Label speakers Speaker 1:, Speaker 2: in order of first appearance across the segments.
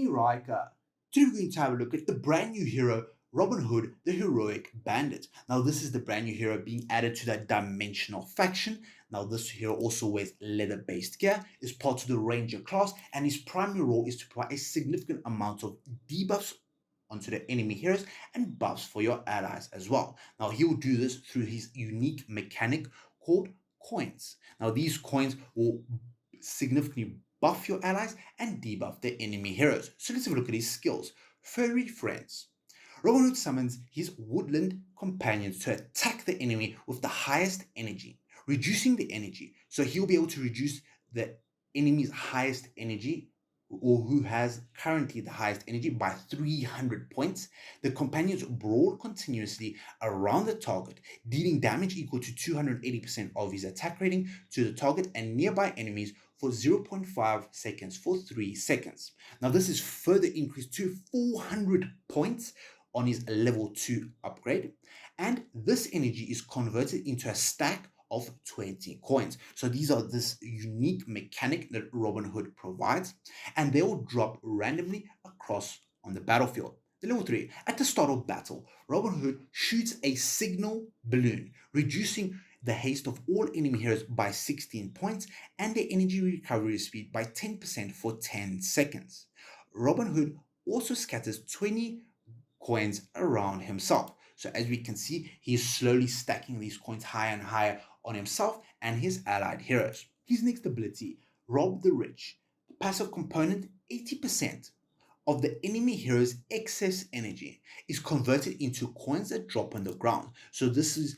Speaker 1: Riker. Today we're going to have a look at the brand new hero, Robin Hood, the Heroic Bandit. Now this is the brand new hero being added to that Dimensional faction. Now this hero also wears leather-based gear, is part of the Ranger class, and his primary role is to provide a significant amount of debuffs onto the enemy heroes and buffs for your allies as well. Now he will do this through his unique mechanic called coins. Now these coins will significantly buff your allies and debuff the enemy heroes. So let's have a look at his skills. Furry Friends. Robin Hood summons his woodland companions to attack the enemy with the highest energy, reducing the energy. So he'll be able to reduce the enemy's highest energy, or who has currently the highest energy, by 300 points. The companions brawl continuously around the target, dealing damage equal to 280% of his attack rating to the target and nearby enemies for 0.5 seconds for 3 seconds. Now this is further increased to 400 points on his level 2 upgrade, and this energy is converted into a stack of 20 coins. So these are this unique mechanic that Robin Hood provides, and they will drop randomly across on the battlefield. The level 3, at the start of battle, Robin Hood shoots a signal balloon, reducing the haste of all enemy heroes by 16 points and their energy recovery speed by 10% for 10 seconds. Robin Hood also scatters 20 coins around himself. So as we can see, he is slowly stacking these coins higher and higher on himself and his allied heroes. His next ability, Rob the Rich. The passive component, 80% of the enemy hero's excess energy is converted into coins that drop on the ground. So this is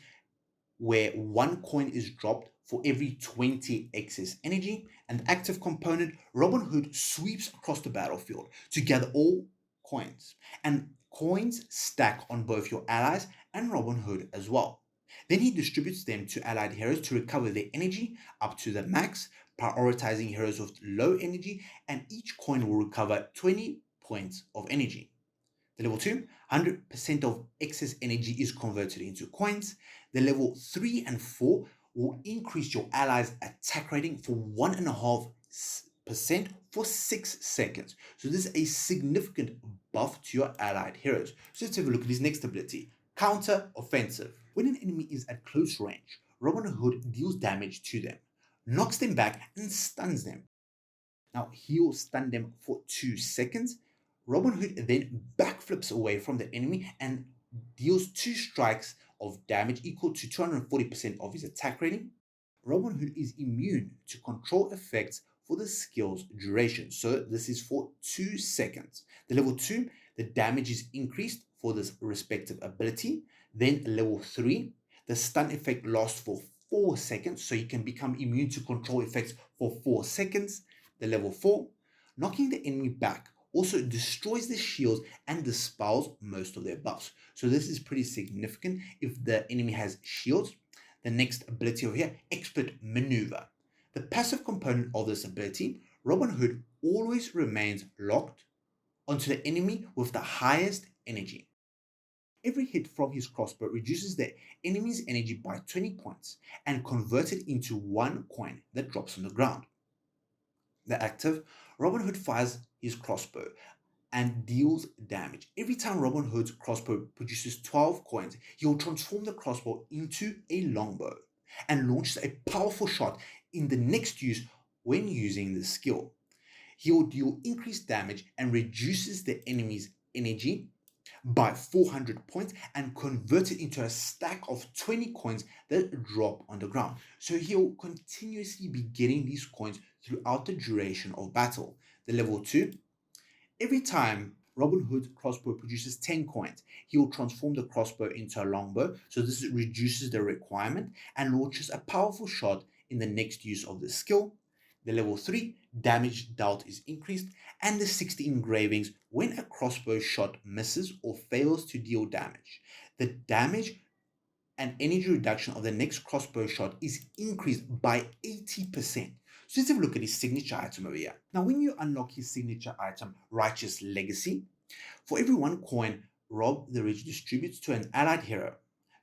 Speaker 1: where 1 coin is dropped for every 20 excess energy. And the active component, Robin Hood sweeps across the battlefield to gather all coins, and coins stack on both your allies and Robin Hood as well. Then he distributes them to allied heroes to recover their energy up to the max, prioritizing heroes with low energy, and each coin will recover 20 points of energy. The level 2, 100% of excess energy is converted into coins. The level 3 and 4 will increase your allies' attack rating for 1.5% for 6 seconds. So this is a significant buff to your allied heroes. So let's have a look at his next ability, Counter Offensive. When an enemy is at close range, Robin Hood deals damage to them, knocks them back, and stuns them. Now he'll stun them for 2 seconds. Robin Hood then backflips away from the enemy and deals 2 strikes of damage equal to 240% of his attack rating. Robin Hood is immune to control effects for the skill's duration, so this is for 2 seconds. The level 2, the damage is increased for this respective ability. Then level 3, the stun effect lasts for 4 seconds, so you can become immune to control effects for 4 seconds. The level 4, knocking the enemy back, also destroys the shields and dispels most of their buffs. So this is pretty significant if the enemy has shields. The next ability over here, Expert Maneuver. The passive component of this ability, Robin Hood always remains locked onto the enemy with the highest energy. Every hit from his crossbow reduces the enemy's energy by 20 points and converts it into 1 coin that drops on the ground. The active, Robin Hood fires his crossbow and deals damage. Every time Robin Hood's crossbow produces 12 coins, he will transform the crossbow into a longbow and launches a powerful shot in the next use when using the skill. He will deal increased damage and reduces the enemy's energy by 400 points and convert it into a stack of 20 coins that drop on the ground. So he'll continuously be getting these coins throughout the duration of battle. The level 2, every time Robin Hood's crossbow produces 10 coins, he will transform the crossbow into a longbow, so this reduces the requirement and launches a powerful shot in the next use of the skill. The level 3, damage dealt is increased, and the 60 engravings when a crossbow shot misses or fails to deal damage. The damage and energy reduction of the next crossbow shot is increased by 80%. So let's have a look at his signature item over here. Now when you unlock his signature item, Righteous Legacy, for every 1 coin Rob the Rich distributes to an allied hero,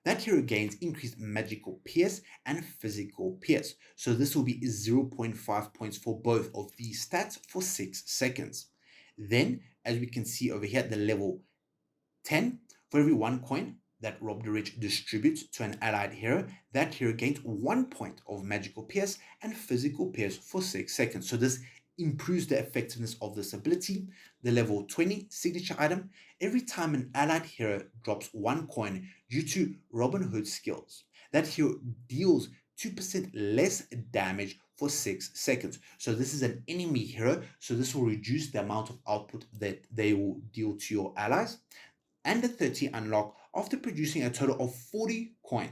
Speaker 1: that hero gains increased magical pierce and physical pierce. So this will be 0.5 points for both of these stats for 6 seconds. Then as we can see over here, the level 10, for every 1 coin that Rob the Rich distributes to an allied hero, that hero gains 1 point of magical pierce and physical pierce for 6 seconds. So this improves the effectiveness of this ability. The level 20 signature item, every time an allied hero drops 1 coin due to Robin Hood's skills, that hero deals 2% less damage for 6 seconds. So this is an enemy hero, so this will reduce the amount of output that they will deal to your allies. And the 30 unlock after producing a total of 40 coins.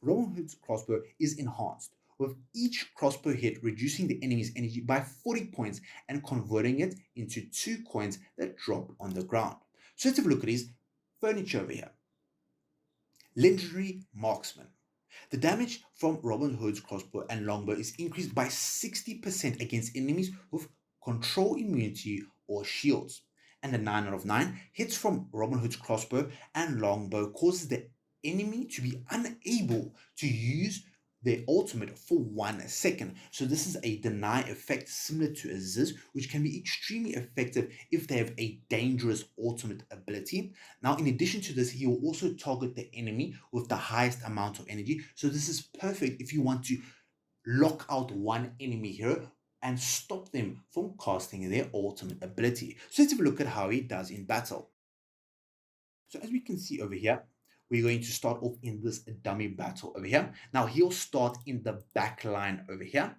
Speaker 1: Robin Hood's crossbow is enhanced, with each crossbow hit reducing the enemy's energy by 40 points and converting it into 2 coins that drop on the ground. So let's have a look at his furniture over here. Legendary Marksman. The damage from Robin Hood's crossbow and longbow is increased by 60% against enemies with control immunity or shields. And the 9 out of 9 hits from Robin Hood's crossbow and longbow causes the enemy to be unable to use their ultimate for 1 second. So this is a deny effect similar to a Ziz, which can be extremely effective if they have a dangerous ultimate ability. Now, in addition to this, he will also target the enemy with the highest amount of energy. So this is perfect if you want to lock out one enemy hero and stop them from casting their ultimate ability. So let's have a look at how he does in battle. So as we can see over here, we're going to start off in this dummy battle over here. Now he'll start in the back line over here,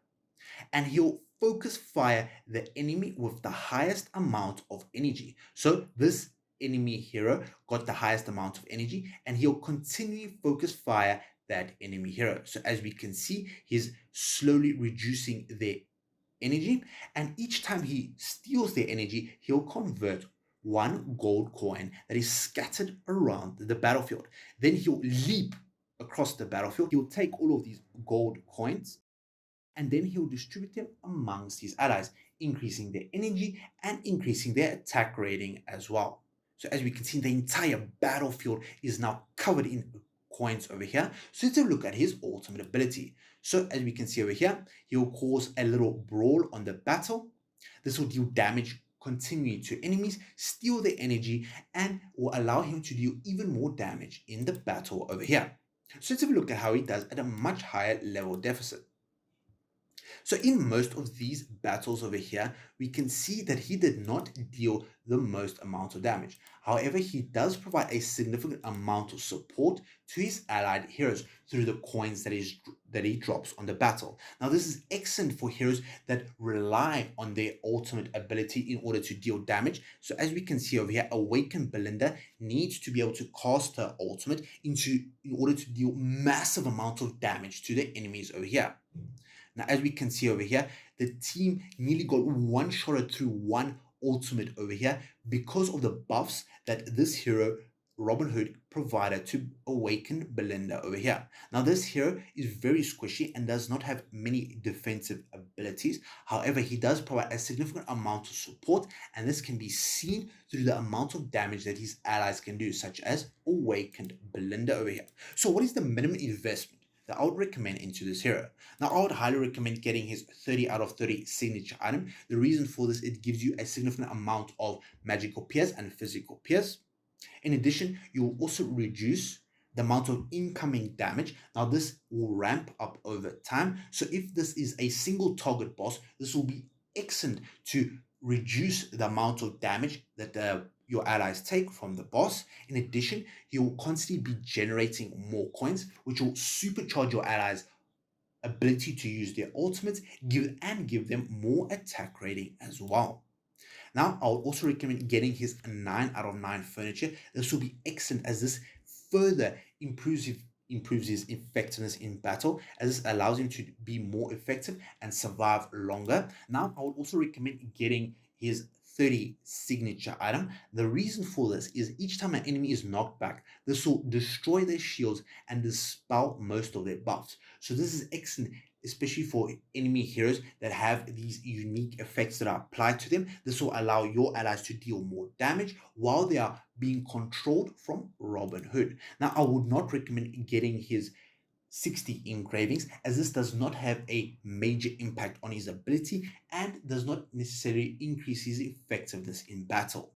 Speaker 1: and he'll focus fire the enemy with the highest amount of energy. So this enemy hero got the highest amount of energy, and he'll continually focus fire that enemy hero. So as we can see, he's slowly reducing their energy, and each time he steals their energy, he'll convert 1 gold coin that is scattered around the battlefield. Then he'll leap across the battlefield. He'll take all of these gold coins, and then he'll distribute them amongst his allies, increasing their energy and increasing their attack rating as well. So as we can see, the entire battlefield is now covered in coins over here. So let's have a look at his ultimate ability. So as we can see over here, he'll cause a little brawl on the battle. This will deal damage continuing to enemies, steal their energy, and will allow him to deal even more damage in the battle over here. So let's have a look at how he does at a much higher level deficit. So in most of these battles over here, we can see that he did not deal the most amount of damage. However, he does provide a significant amount of support to his allied heroes through the coins that he drops on the battle. Now, this is excellent for heroes that rely on their ultimate ability in order to deal damage. So as we can see over here, Awakened Belinda needs to be able to cast her ultimate in order to deal massive amounts of damage to the enemies over here. Now, as we can see over here, the team nearly got one-shotted through one ultimate over here because of the buffs that this hero, Robin Hood, provided to Awaken Belinda over here. Now, this hero is very squishy and does not have many defensive abilities. However, he does provide a significant amount of support, and this can be seen through the amount of damage that his allies can do, such as Awakened Belinda over here. So what is the minimum investment that I would recommend into this hero? Now, I would highly recommend getting his 30 out of 30 signature item. The reason for this, it gives you a significant amount of magical pierce and physical pierce. In addition, you will also reduce the amount of incoming damage. Now, this will ramp up over time. So if this is a single target boss, this will be excellent to reduce the amount of damage that your allies take from the boss. In addition, he will constantly be generating more coins, which will supercharge your allies' ability to use their ultimates, give them more attack rating as well. Now, I would also recommend getting his 9 out of 9 furniture. This will be excellent as this further improves his effectiveness in battle, as this allows him to be more effective and survive longer. Now, I would also recommend getting his 30 signature item. The reason for this is each time an enemy is knocked back, this will destroy their shields and dispel most of their buffs. So this is excellent, especially for enemy heroes that have these unique effects that are applied to them. This will allow your allies to deal more damage while they are being controlled from Robin Hood. Now, I would not recommend getting his 60 engravings, as this does not have a major impact on his ability and does not necessarily increase his effectiveness in battle.